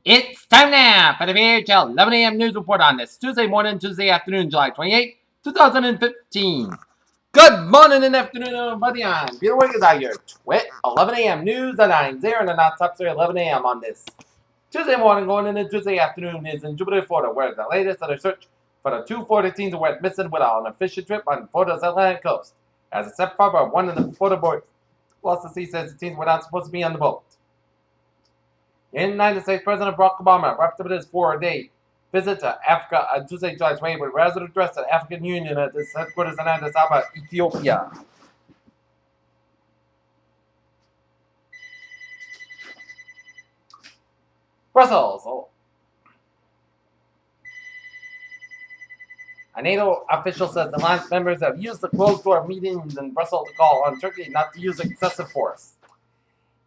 It's time now for the VHL 11 a.m. news report on this Tuesday morning, Tuesday afternoon, July 28, 2015. Good morning and afternoon, everybody. I'm Peter Wiggins out here. Twit 11 a.m. news at 9 0 and the not top 11 a.m. on this Tuesday morning going into Tuesday afternoon is in Jupiter, Florida, where the latest of the search for the two Florida teams went missing without on a fishing trip on Florida's Atlantic coast. As a step forward, one of the Florida boys lost the sea says the teams were not supposed to be on the boat. The United States President Barack Obama wrapped up his 4-day visit to Africa on Tuesday, July 20, with rather addressed the African Union at its headquarters in Addis Ababa, Ethiopia. Brussels. A NATO official says the alliance members have used the closed-door meetings in Brussels to call on Turkey not to use excessive force.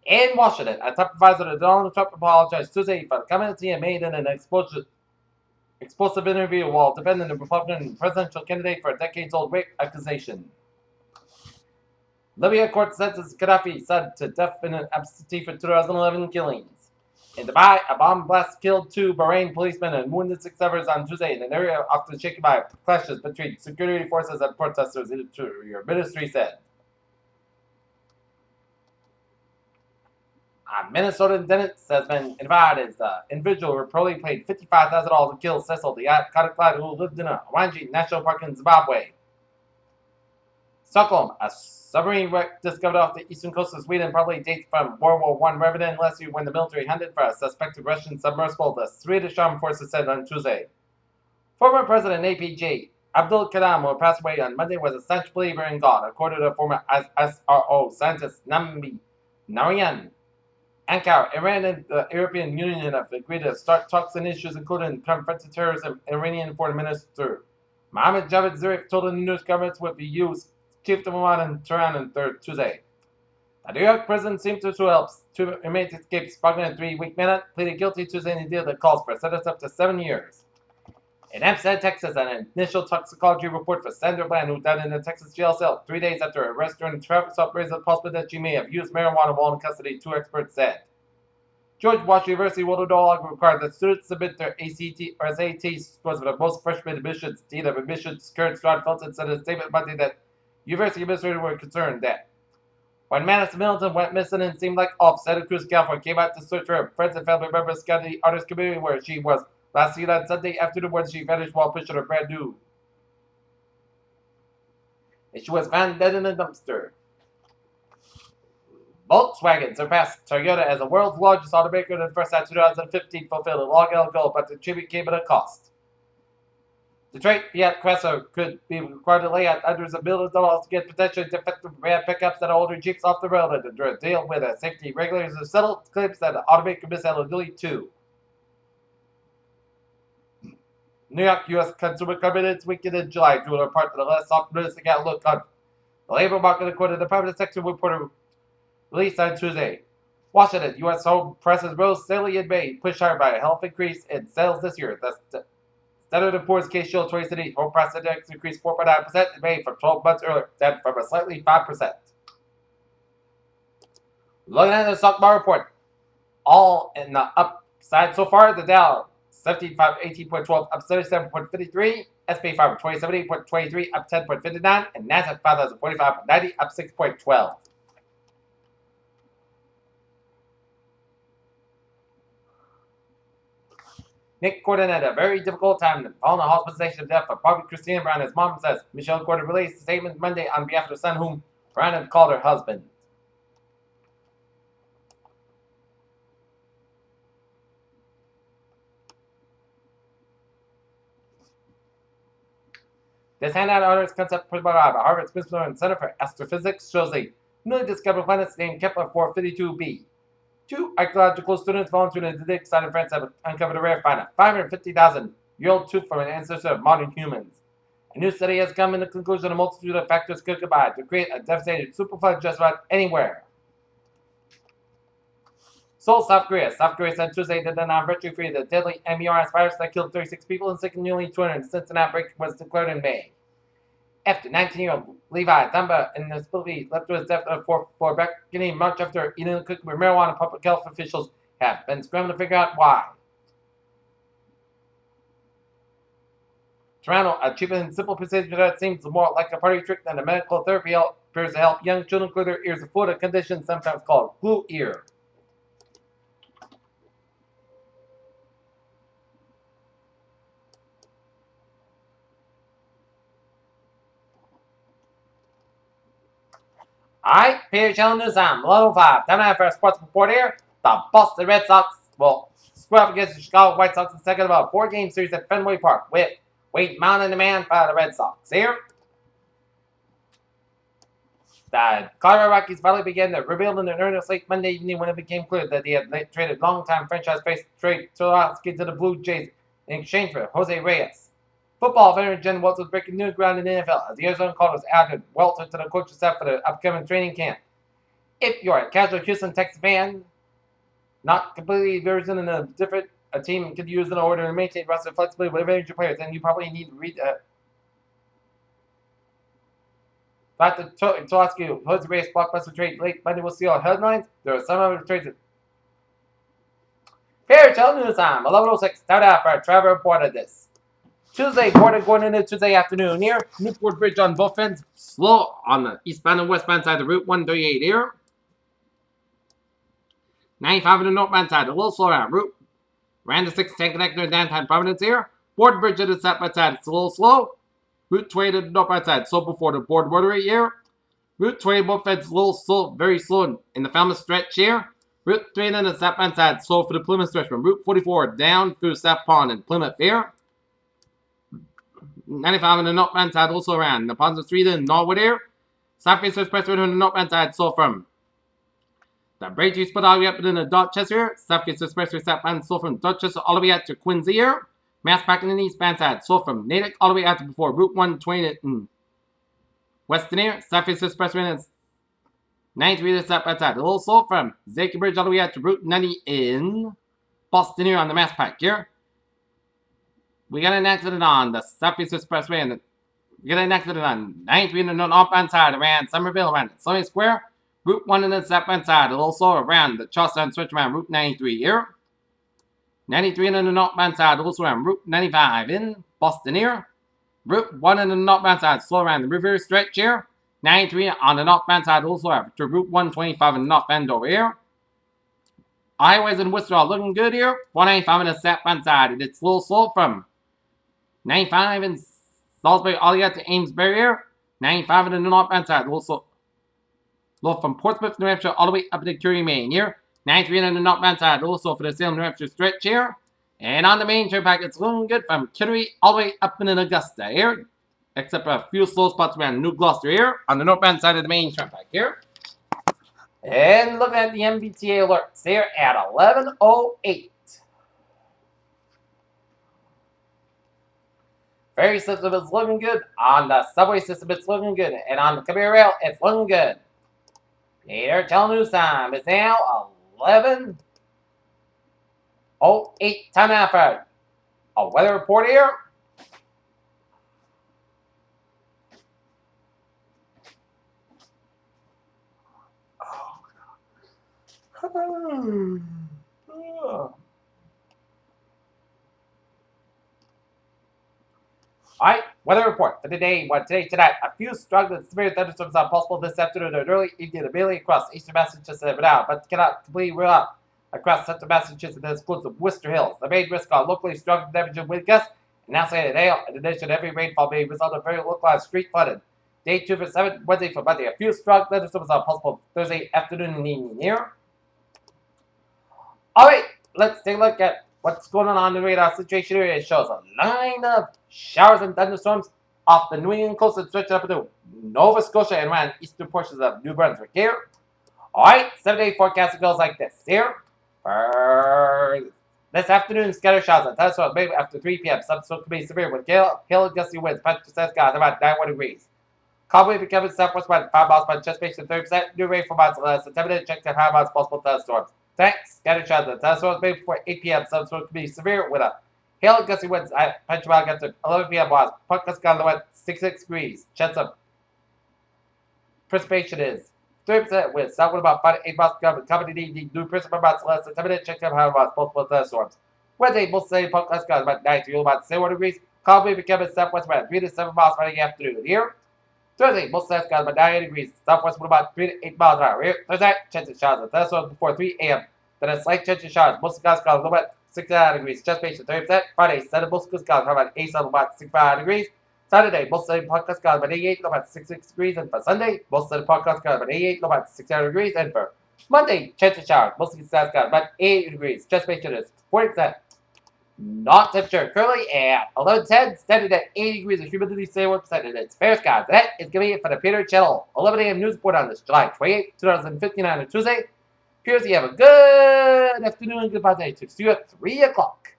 In Washington, a top advisor to Donald Trump apologized Tuesday for the comments he had made in an explosive interview while defending the Republican presidential candidate for a decades-old rape accusation. Libya court sentenced Gaddafi said to death in an absentee for 2011 killings. In Dubai, a bomb blast killed 2 Bahrain policemen and wounded 6 others on Tuesday in an area often shaken by clashes between security forces and protesters, the Interior Ministry said. A Minnesota indictment has been invited as the individual reportedly paid $55,000 to kill Cecil, the Kataklad who lived in a Wanji National Park in Zimbabwe. Stockholm, a submarine wreck discovered off the eastern coast of Sweden probably dates from World War I, resident last year when the military hunted for a suspected Russian submersible, the Swedish Armed Forces said on Tuesday. Former President APJ Abdul Kalam, who passed away on Monday, was a staunch believer in God, according to former SRO scientist Nambi Narayan. Ankara, Iran, and the European Union have agreed to start talks on issues including confronting terrorism. Iranian Foreign Minister Mohammed Javad Zarif told the news conference with the EU's chief diplomat in Tehran on Tuesday. The New York prison seems to help 2 inmates escape smuggling in a 3-week minute, pleaded guilty Tuesday in a deal that calls for a sentence up to 7 years. In Hempstead, Texas, an initial toxicology report for Sandra Bland, who died in a Texas jail cell 3 days after her arrest during a traffic stop, raised the possibility that she may have used marijuana while in custody, 2 experts said. George Washington University will no longer require that students submit their ACT or SAT scores for the most freshman admissions. Dean of Admissions, Karen Stroud Felton, said in a statement Monday that university administrators were concerned that when Madison Middleton went missing and seemed like off Santa Cruz, California, came out to search for her friends and family members scattered the artist community where she was last seen on Sunday afternoon when she vanished while pushing her brand new. And she was found dead in a dumpster. Volkswagen surpassed Toyota as the world's largest automaker in the first half of 2015, fulfilled a long-held goal, but the achievement came at a cost. Detroit Fiat Chrysler could be required to lay out hundreds of millions of dollars to get potentially defective brand pickups and older Jeeps off the road under a deal with the safety regulators have settled claims that the automaker mishandled nearly 2. New York U.S. consumer confidence weakened in July due in part to the less optimistic outlook on the labor market, according to the private sector reporter released on Tuesday. Washington, U.S. home prices rose steadily in May, pushed higher by a healthy increase in sales this year. The Standard & Poor's Case-Shiller 20 home price index increased 4.9% in May from 12 months earlier, down from a slightly 5%. Looking at the stock market report, all in the upside so far. The Dow 17,518.12 up 77.53, SP 500 27.23 up 10.59, and Nasdaq 5,045.90 up 6.12. Nick Gordon had a very difficult time following the hospitalization of death of Barbie Christina Brown. His mom says Michelle Gordon released a statement Monday on behalf of her son, whom Brown had called her husband. This handout artist concept put by Harvard Smithsonian Center for Astrophysics shows a newly discovered planet named Kepler 452b. 2 archaeological students volunteered in the Dick site in France have uncovered a rare find, a 550,000-year-old tooth from an ancestor of modern humans. A new study has come to the conclusion a multitude of factors could combine to create a devastating superflood just about anywhere. Seoul, South Korea. South Korea said Tuesday that the non-virtue-free the deadly MERS virus that killed 36 people and sickened nearly 200 since an outbreak was declared in May. After 19-year-old Levi Dumba in the Philippines left to his death on a 4th-floor balcony March after eating a cookie with marijuana, public health officials have been scrambling to figure out why. Toronto, a cheap and simple procedure that seems more like a party trick than a medical therapy appears to help young children clear their ears of food, a condition sometimes called glue ear. Alright, Peter Channel News on 11:05. Time now for a sports report here. The Boston Red Sox will square up against the Chicago White Sox in the second of a 4-game series at Fenway Park with Wade mounting the man for the Red Sox. Here, the Colorado Rockies finally began their rebuild in earnest late Monday evening when it became clear that they had traded longtime franchise face trade Tuloski to the Blue Jays in exchange for Jose Reyes. Football veteran Jen Welts was breaking new ground in the NFL as the Arizona Cardinals added Welts to the coaching staff for the upcoming training camp. If you're a casual Houston Texans fan, not completely version in a different team could use in order to maintain roster flexibility with individual players, then you probably need to read back to Tuloski, Jose Reyes blockbuster trade late Monday. We'll see all headlines. There are some other trades. Fair Channel News time, 11:06. Start out for a travel report of this. Tuesday morning going into Tuesday afternoon here. Newport Bridge on both ends. Slow on the eastbound and westbound side of Route 138 here. 95 on the northbound side. A little slower on Route. Ran the 610 connector downtown Providence here. Board Bridge to the southbound side. It's a little slow. Route 20 to the northbound side. Slow before the board rotary here. Route 20 both ends a little slow, very slow in the Falmouth stretch here. Route 3 on the southbound side. Slow for the Plymouth stretch from Route 44 down through South Pond and Plymouth here. 95 on the northbound side, also around the Ponza Street in Norwood here. Southeast Expressway on the northbound side, so from the Braintree split all the way up in the Dorchester here. Southeast Expressway southbound, so from Dorchester all the way out to Quincy here. Mass parking in the eastbound side, so from Natick all the way out to before Route 120 in Weston here. Southeast Expressway and 93 to the southbound side. A little slow from Zaki Bridge all the way out to Route 90 in Boston here on the Mass Pike here. We got an accident on the Southeast Expressway, and we got an accident on 93 on the northbound side around Somerville, around Sunny Square. Route 1 on the southbound side, a little slower around the Charlestown switch around Route 93 here. 93 on the northbound side, also around Route 95 in Boston here. Route 1 on the northbound side, slow around the river stretch here. 93 on the northbound side, also around to Route 125 in the north end over here. Highways in Worcester are looking good here. 495 on the southbound side, it's a little slow from 95 in Salisbury all the way out to Amesbury here. 95 on the northbound side. Also, low from Portsmouth, New Hampshire, all the way up to Curie, Maine here. 93 on the northbound side. Also for the Salem, New Hampshire stretch here. And on the main turnpike, it's looking good from Kittery all the way up in Augusta here. Except for a few slow spots around New Gloucester here. On the northbound side of the main turnpike here. And looking at the MBTA alerts here at 11:08. Ferry system is looking good. On the subway system, it's looking good. And on the Cabot Rail, it's looking good. Peter Channel News time is now 11:08. Time now for a weather report here. Alright, weather report for today. Tonight, a few strong and severe thunderstorms are possible this afternoon and early evening, ability across eastern Massachusetts and now, but cannot completely rule out across central Massachusetts that includes the Worcester Hills. The main risk are locally strong temperature wind gusts and outside hail. In addition, every rainfall may result in very localized street flooding. Day 2 for 7, Wednesday for Monday. A few strong thunderstorms are possible Thursday afternoon and evening here. Alright, let's take a look at what's going on in the radar situation here. It shows a line of showers and thunderstorms off the New England coast and stretching up into Nova Scotia and around eastern portions of New Brunswick here. Alright, 7-day forecast goes like this here. For this afternoon, scattered showers and thunderstorms maybe after 3 p.m. Some could be severe with hail and gusty winds, temperature skies about 91 degrees. Calmly becoming southwest by 5 miles by anticipation 30%. New rain for miles less than 10 minutes. Check the high miles possible thunderstorms. Thanks. Scattered showers and thunderstorms maybe before 8 p.m. Some could be severe with a hail and gusty winds. Temperature got to 11 p.m. was. Puncus got low at 66 degrees. Chance of precipitation is 30% with southwind about 5 to 8 miles per hour. Coming new precipitation about less than 10 minutes. Check the high miles possible thunderstorms. Wednesday, most say Puncus got about 93 about 0 degrees. Calmly becoming southwest wind 3 to 7 miles per afternoon. Here. Thursday, most skies got about 9 degrees. Southwest wind about 3 to 8 miles per hour. Here. Thursday, chance of showers. That's one before 3 a.m. Then a slight chance of showers. Most skies got a little bit 69 degrees. Just patient 30%. Friday, Saturday, most skies got about 87 about 65 degrees. Saturday, most of the podcast got about 88, about 66 degrees. And for Sunday, most of the podcast got about 88, about 69 degrees. And for Monday, chance of showers. Most of the skies got about 80 degrees. Just patient is 40%. Not temperature currently at 11:10, standing at 80 degrees of humidity, 71%, and it's fair skies. That is going to be it for the Peter Channel 11 a.m. news report on this July 28th, 2059 on Tuesday. Appears you have a good afternoon, goodbye, to see you at 3 o'clock.